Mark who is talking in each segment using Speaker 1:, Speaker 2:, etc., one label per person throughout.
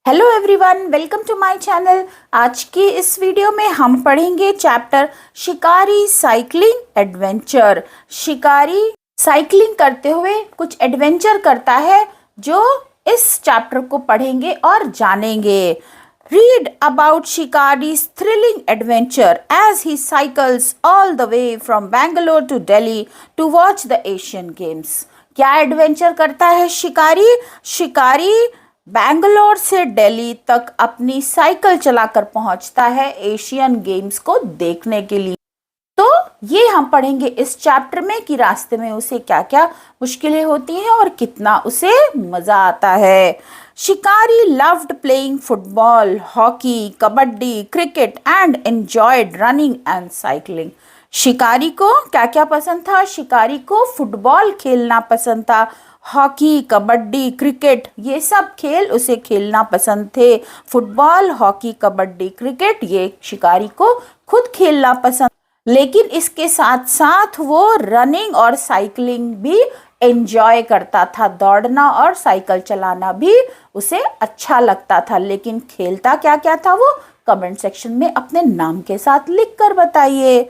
Speaker 1: Hello everyone, welcome to my channel. आज की इस वीडियो में हम पढ़ेंगे चैप्टर शिकारी साइकिलिंग एडवेंचर। शिकारी साइकिलिंग करते हुए कुछ एडवेंचर करता है जो इस चैप्टर को पढ़ेंगे और जानेंगे। रीड अबाउट शिकारी's thrilling adventure as he cycles all the way from Bangalore to Delhi to watch the Asian Games. क्या एडवेंचर करता है शिकारी? शिकारी बैंगलोर से दिल्ली तक अपनी साइकिल चलाकर पहुंचता है एशियन गेम्स को देखने के लिए। तो ये हम पढ़ेंगे इस चैप्टर में कि रास्ते में उसे क्या क्या मुश्किलें होती हैं और कितना उसे मजा आता है। शिकारी loved playing football, hockey, kabaddi, cricket and enjoyed running and cycling. शिकारी को क्या क्या पसंद था? शिकारी को फुटबॉल खेलना पसंद था, हॉकी, कबड्डी, क्रिकेट, ये सब खेल उसे खेलना पसंद थे। फुटबॉल, हॉकी, कबड्डी, क्रिकेट ये शिकारी को खुद खेलना पसंद, लेकिन इसके साथ साथ वो रनिंग और साइकिलिंग भी एंजॉय करता था। दौड़ना और साइकिल चलाना भी उसे अच्छा लगता था। लेकिन खेलता क्या क्या था वो कमेंट सेक्शन में अपने नाम के साथ लिख कर बताइए।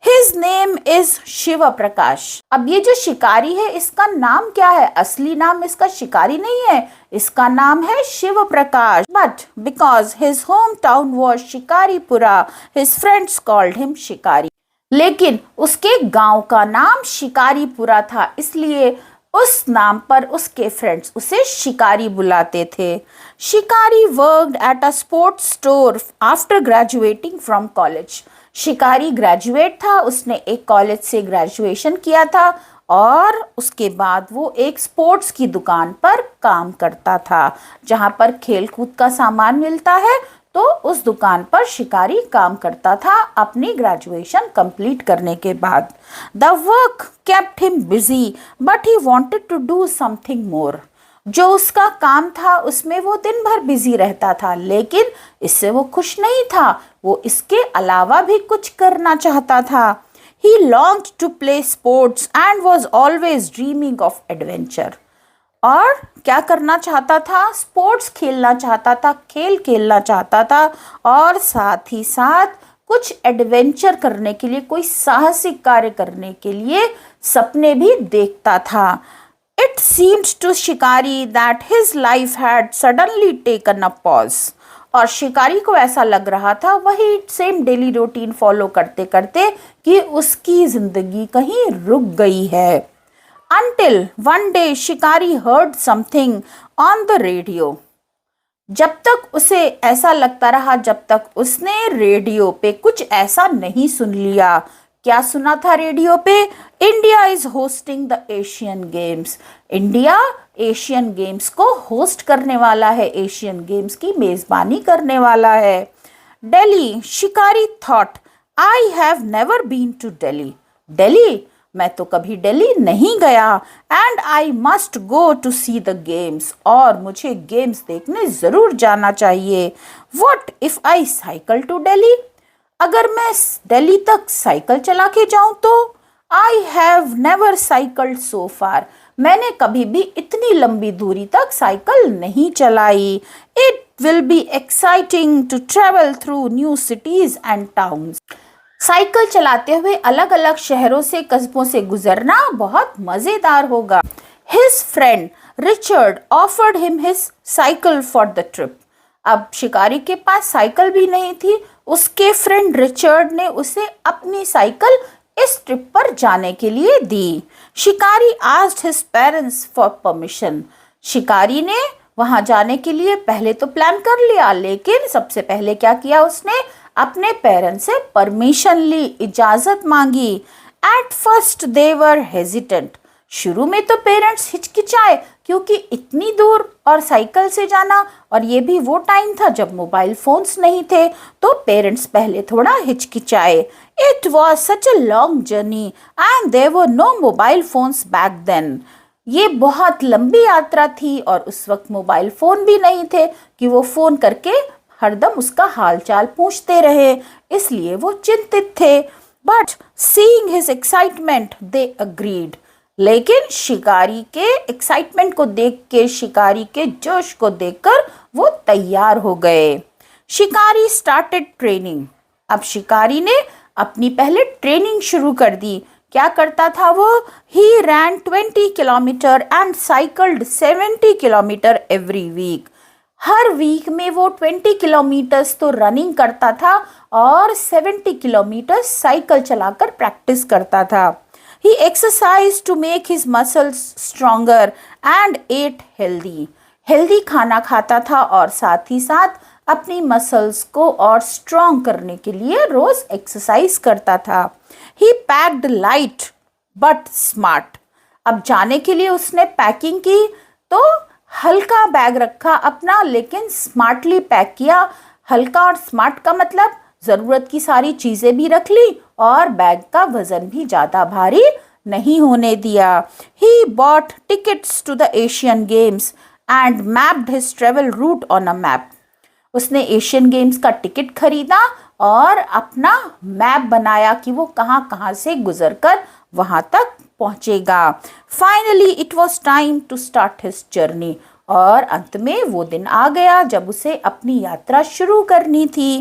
Speaker 1: His name is Shiv Prakash. अब ये जो शिकारी है इसका नाम क्या है? असली नाम इसका शिकारी नहीं है, इसका नाम है Shiv Prakash. But because his hometown was Shikaripura, his friends called him शिकारी। लेकिन उसके गांव का नाम शिकारीपुरा था, इसलिए उस नाम पर उसके फ्रेंड्स उसे शिकारी बुलाते थे। शिकारी worked at a sports store after graduating from college. शिकारी ग्रेजुएट था, उसने एक कॉलेज से ग्रेजुएशन किया था और उसके बाद वो एक स्पोर्ट्स की दुकान पर काम करता था जहाँ पर खेल कूद का सामान मिलता है। तो उस दुकान पर शिकारी काम करता था अपनी ग्रेजुएशन कंप्लीट करने के बाद। The work kept him busy but he wanted to do something more. जो उसका काम था उसमें वो दिन भर बिजी रहता था, लेकिन इससे वो खुश नहीं था, वो इसके अलावा भी कुछ करना चाहता था। He longed to play sports and was always dreaming of adventure। और क्या करना चाहता था? स्पोर्ट्स खेलना चाहता था, खेल खेलना चाहता था और साथ ही साथ कुछ एडवेंचर करने के लिए, कोई साहसिक कार्य करने के लिए सपने भी देखता था। It seemed to शिकारी that his life had suddenly taken a pause। और शिकारी को ऐसा लग रहा था वही सेम डेली रूटीन फॉलो करते करते कि उसकी जिंदगी कहीं रुक गई है। Until one day शिकारी heard something on the radio। जब तक उसे ऐसा लगता रहा जब तक उसने रेडियो पे कुछ ऐसा नहीं सुन लिया। क्या सुना था रेडियो पे? India is hosting the Asian games. India Asian games को होस्ट करने वाला है, एशियन गेम्स की मेजबानी करने वाला है। Delhi, Shikari thought I have never been to Delhi. Delhi, मैं तो कभी दिल्ली नहीं गया। And I must go to see the games, और मुझे गेम्स देखने जरूर जाना चाहिए। What if I cycle to Delhi? अगर मैं दिल्ली तक साइकिल चला के जाऊं तो? I have never cycled so far. मैंने कभी भी इतनी लंबी दूरी तक साइकिल नहीं चलाई। It will be exciting to travel through new cities and towns. Cycle चलाते हुए अलग अलग शहरों से, कस्बों से गुजरना बहुत मजेदार होगा। His friend Richard offered him his cycle for the trip. अब शिकारी के पास साइकिल भी नहीं थी, उसके फ्रेंड रिचर्ड ने उसे अपनी साइकिल इस ट्रिप पर जाने के लिए दी। शिकारी asked his parents for permission. शिकारी ने वहां जाने के लिए पहले तो प्लान कर लिया, लेकिन सबसे पहले क्या किया उसने? अपने पेरेंट्स से परमिशन ली, इजाजत मांगी। At first they were hesitant. शुरू में तो पेरेंट्स हिचकिचाए क्योंकि इतनी दूर और साइकिल से जाना, और ये भी वो टाइम था जब मोबाइल फोन्स नहीं थे, तो पेरेंट्स पहले थोड़ा हिचकिचाए। It was such a long journey and there were no mobile phones back then. ये बहुत लंबी यात्रा थी और उस वक्त मोबाइल फोन भी नहीं थे कि वो फोन करके हरदम उसका हालचाल पूछते रहे, इसलिए वो चिंतित थे। But seeing his excitement they agreed. लेकिन शिकारी के एक्साइटमेंट को देख के, शिकारी के जोश को देखकर वो तैयार हो गए। शिकारी स्टार्टेड ट्रेनिंग। अब शिकारी ने अपनी पहले ट्रेनिंग शुरू कर दी। क्या करता था वो? He ran 20 kilometre and cycled 70 kilometre every week. हर वीक में वो 20 किलोमीटर्स तो रनिंग करता था और 70 किलोमीटर साइकिल चलाकर प्रैक्टिस करता था। He exercise to make his muscles stronger and ate healthy. Healthy खाना खाता था और साथ ही साथ अपनी मसल्स को और स्ट्रॉन्ग करने के लिए रोज एक्सरसाइज करता था। ही पैक्ड लाइट बट स्मार्ट। अब जाने के लिए उसने पैकिंग की तो हल्का बैग रखा अपना, लेकिन स्मार्टली पैक किया। हल्का और स्मार्ट का मतलब ज़रूरत की सारी चीज़ें भी रख ली और बैग का वज़न भी ज़्यादा भारी नहीं होने दिया। He bought tickets to the Asian games and mapped his travel route on a map. उसने एशियन गेम्स का टिकट खरीदा और अपना मैप बनाया कि वो कहाँ कहाँ से गुजरकर वहाँ तक पहुँचेगा। Finally it was time to start his journey. और अंत में वो दिन आ गया जब उसे अपनी यात्रा शुरू करनी थी।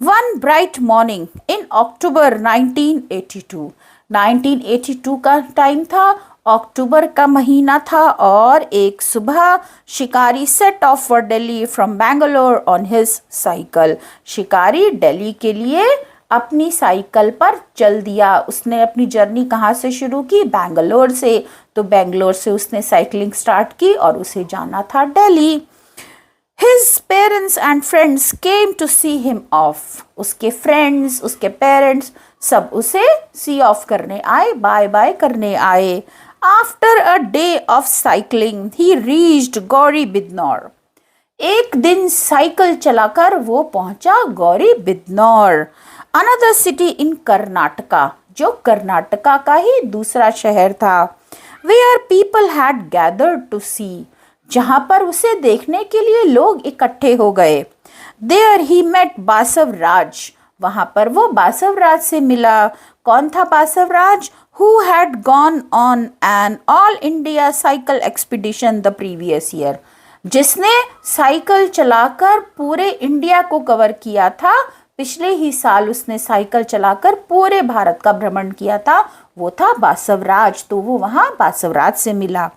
Speaker 1: वन ब्राइट मॉर्निंग इन अक्टूबर 1982। 1982 का टाइम था, अक्टूबर का महीना था और एक सुबह शिकारी set of for Delhi from Bangalore on his cycle. शिकारी दिल्ली के लिए अपनी साइकिल पर चल दिया। उसने अपनी जर्नी कहाँ से शुरू की? बैंगलोर से। तो बैंगलोर से उसने साइकिलिंग स्टार्ट की और उसे जाना था Delhi. His parents and friends came to see him off. उसके फ्रेंड्स, उसके पेरेंट्स सब उसे सी ऑफ करने आए, बाय बाय करने आए। After a day of cycling, he reached Gauri बिदनौर। एक दिन साइकिल चलाकर वो पहुंचा Gauri Bidanur, another city in Karnataka, जो कर्नाटका का ही दूसरा शहर था। Where people had gathered to see, जहाँ पर उसे देखने के लिए लोग इकट्ठे हो गए। There he met बासव राज, वहाँ पर वो बासव राज से मिला। कौन था बासव राज? Who had gone on an all India cycle expedition the previous year, जिसने साइकिल चलाकर पूरे इंडिया को कवर किया था। पिछले ही साल उसने साइकिल चलाकर पूरे भारत का भ्रमण किया था। वो था बासव राज। तो वो वहाँ बासव राज से मिला।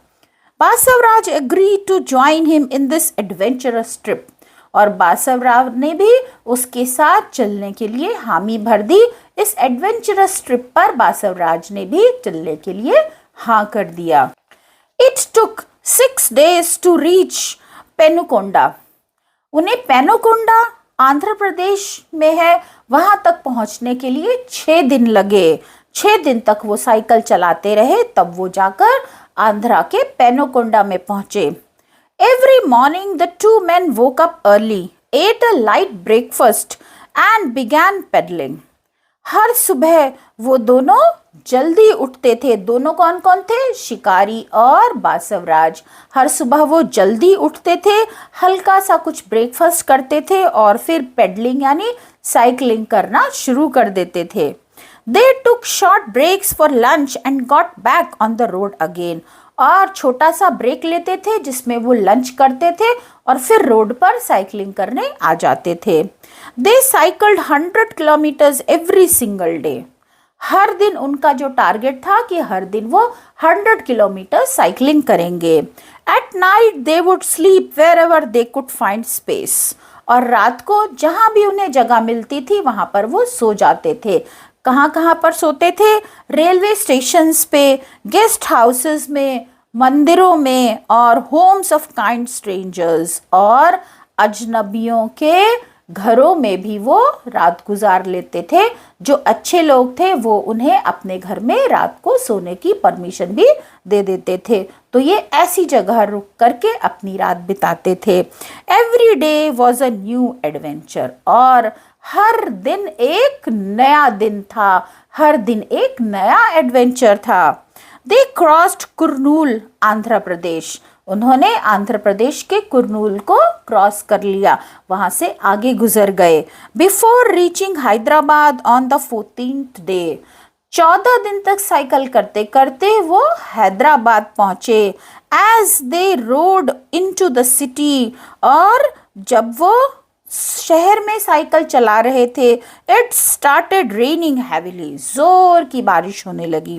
Speaker 1: Basav Raj agree to join him in this adventurous trip, और बासव राव ने भी उसके साथ चलने के लिए हामी भर दी। इस एडवेंचरस ट्रिप पर बासव राज ने भी चलने के लिए हाँ कर दिया। It took 6 days to reach Penukonda. उन्हें पेनुकोंडा आंध्र प्रदेश में है, वहां तक पहुंचने के लिए 6 दिन लगे। 6 दिन तक वो साइकिल चलाते रहे, तब वो जाकर आंध्रा के पेनुकोंडा में पहुंचे। Every morning the two men woke up early, ate a light breakfast and began pedaling. हर सुबह वो दोनों जल्दी उठते थे। दोनों कौन कौन थे? शिकारी और बासवराज। हर सुबह वो जल्दी उठते थे, हल्का सा कुछ ब्रेकफास्ट करते थे और फिर पेडलिंग यानी साइकिलिंग करना शुरू कर देते थे। They took short breaks for lunch and got back on the road again. और छोटा सा ब्रेक लेते थे जिसमें वो लंच करते थे और फिर रोड पर साइकिलिंग करने आ जाते थे। They cycled 100 kilometers every single day. हर दिन उनका जो टारगेट था कि हर दिन वो 100 किलोमीटर साइकिलिंग करेंगे। At night they would sleep wherever they could find space. और रात को जहाँ भी उन्हें जगह मिलती थी वहाँ पर वो सो जाते थे। कहाँ कहाँ पर सोते थे? रेलवे स्टेशंस पे, गेस्ट हाउसेस में, मंदिरों में और होम्स ऑफ काइंड स्ट्रेंजर्स, और अजनबियों के घरों में भी वो रात गुजार लेते थे। जो अच्छे लोग थे वो उन्हें अपने घर में रात को सोने की परमिशन भी दे देते थे। तो ये ऐसी जगह रुक करके अपनी रात बिताते थे। Every day was a new adventure, और हर दिन एक नया दिन था, हर दिन एक नया एडवेंचर था। दे क्रॉस्ड कुरनूल आंध्र प्रदेश। उन्होंने आंध्र प्रदेश के कुरनूल को क्रॉस कर लिया, वहां से आगे गुजर गए। Before reaching Hyderabad on the 14th day, 14 दिन तक साइकिल करते करते वो हैदराबाद पहुंचे। As they rode into the city, और जब वो शहर में साइकिल चला रहे थे, इट स्टार्टेड रेनिंग हैविली, जोर की बारिश होने लगी।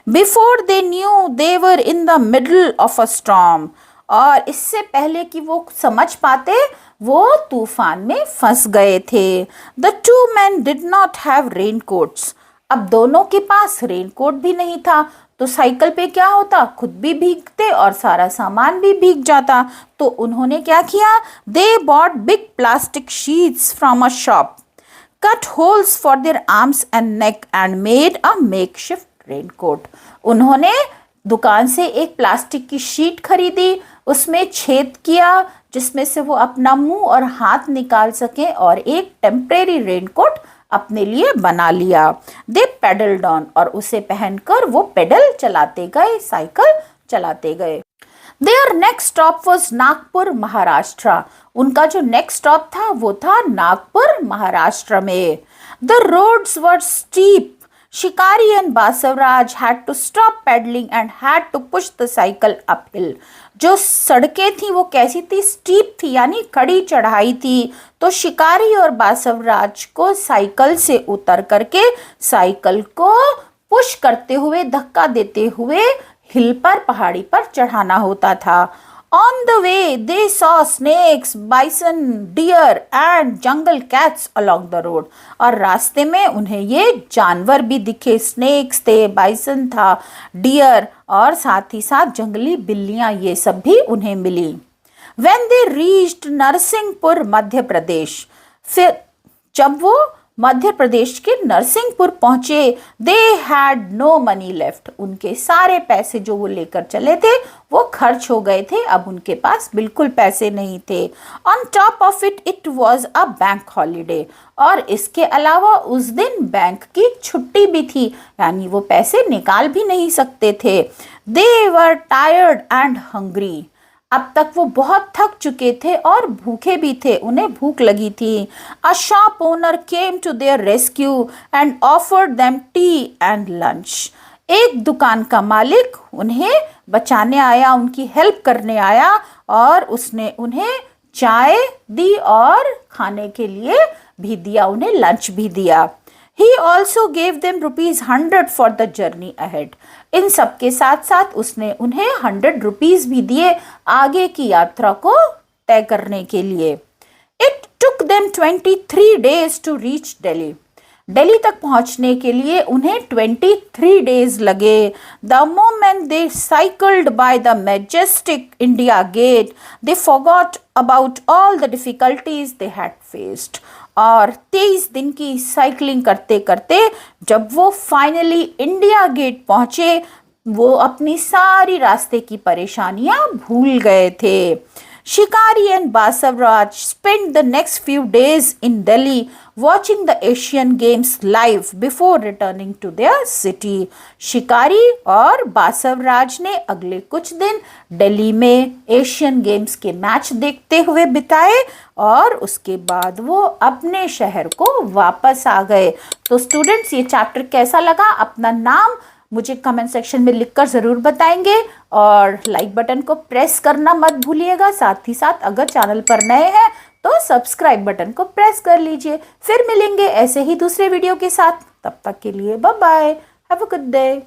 Speaker 1: Before they knew they were in the middle of a storm, और इससे पहले कि वो समझ पाते वो तूफान में फंस गए थे। The two man did not have rain quotes, अब दोनों के पास रेन कोट भी नहीं था, तो साइकिल पे क्या होता, खुद भी भीगते और सारा सामान भी भीग जाता। तो उन्होंने क्या किया, they bought big plastic sheets from a shop, cut holes for their arms and neck and made a makeshift raincoat. उन्होंने दुकान से एक प्लास्टिक की शीट खरीदी, उसमें छेद किया जिसमें से वो अपना मुंह और हाथ निकाल सके और एक टेम्परेरी रेनकोट अपने लिए बना लिया। दे पेडल्ड ऑन, और उसे पहनकर वो पेडल चलाते गए, साइकिल चलाते गए। Their next stop was Nagpur Maharashtra, उनका जो नेक्स्ट स्टॉप था वो था नागपुर महाराष्ट्र में। The roads were steep, Shikari and Basavaraj had to stop pedalling and had to push the cycle uphill. जो सड़कें थी वो कैसी थी, स्टीप थी, यानी कड़ी चढ़ाई थी। तो शिकारी और बासवराज को साइकिल से उतर करके साइकिल को पुश करते हुए, धक्का देते हुए हिल पर, पहाड़ी पर चढ़ाना होता था। On the way they saw snakes, bison, deer and jungle cats along the road, और रास्ते में उन्हें ये जानवर भी दिखे, स्नेक्स थे, बाइसन था, डियर, और साथ ही साथ जंगली बिल्लियां, ये सब भी उन्हें मिली। When they reached Narsinghpur Madhya Pradesh, फिर जब वो मध्य प्रदेश के नरसिंहपुर पहुंचे, they had no money left, उनके सारे पैसे जो वो लेकर चले थे वो खर्च हो गए थे, अब उनके पास बिल्कुल पैसे नहीं थे। On top of it, it was a bank holiday, और इसके अलावा उस दिन बैंक की छुट्टी भी थी, यानी वो पैसे निकाल भी नहीं सकते थे। दे वर टायर्ड एंड हंग्री, अब तक वो बहुत थक चुके थे और भूखे भी थे, उन्हें भूख लगी थी। A shop owner came to their rescue and offered them tea and lunch, एक दुकान का मालिक उन्हें बचाने आया, उनकी हेल्प करने आया, और उसने उन्हें चाय दी और खाने के लिए भी दिया, उन्हें लंच भी दिया। He also gave them ₹100 for the journey ahead. इन सब के साथ साथ उसने उन्हें 100 रुपीज भी दिए आगे की यात्रा को तय करने के लिए। It took them 23 days to reach Delhi. Delhi तक पहुंचने के लिए उन्हें 23 डेज लगे। The moment they cycled by the majestic India Gate, they forgot about all the difficulties they had faced. और 23 दिन की साइकिलिंग करते करते जब वो फाइनली इंडिया गेट पहुंचे, वो अपनी सारी रास्ते की परेशानियां भूल गए थे। Shikari and Basavaraj spent the next few days in Delhi watching the Asian Games live before returning to their city. शिकारी और बासवराज ने अगले कुछ दिन दिल्ली में एशियन गेम्स के मैच देखते हुए बिताए और उसके बाद वो अपने शहर को वापस आ गए। तो स्टूडेंट्स, ये चैप्टर कैसा लगा, अपना नाम मुझे कमेंट सेक्शन में लिखकर ज़रूर बताएंगे और लाइक बटन को प्रेस करना मत भूलिएगा। साथ ही साथ अगर चैनल पर नए हैं तो सब्सक्राइब बटन को प्रेस कर लीजिए। फिर मिलेंगे ऐसे ही दूसरे वीडियो के साथ, तब तक के लिए bye bye, have a good day.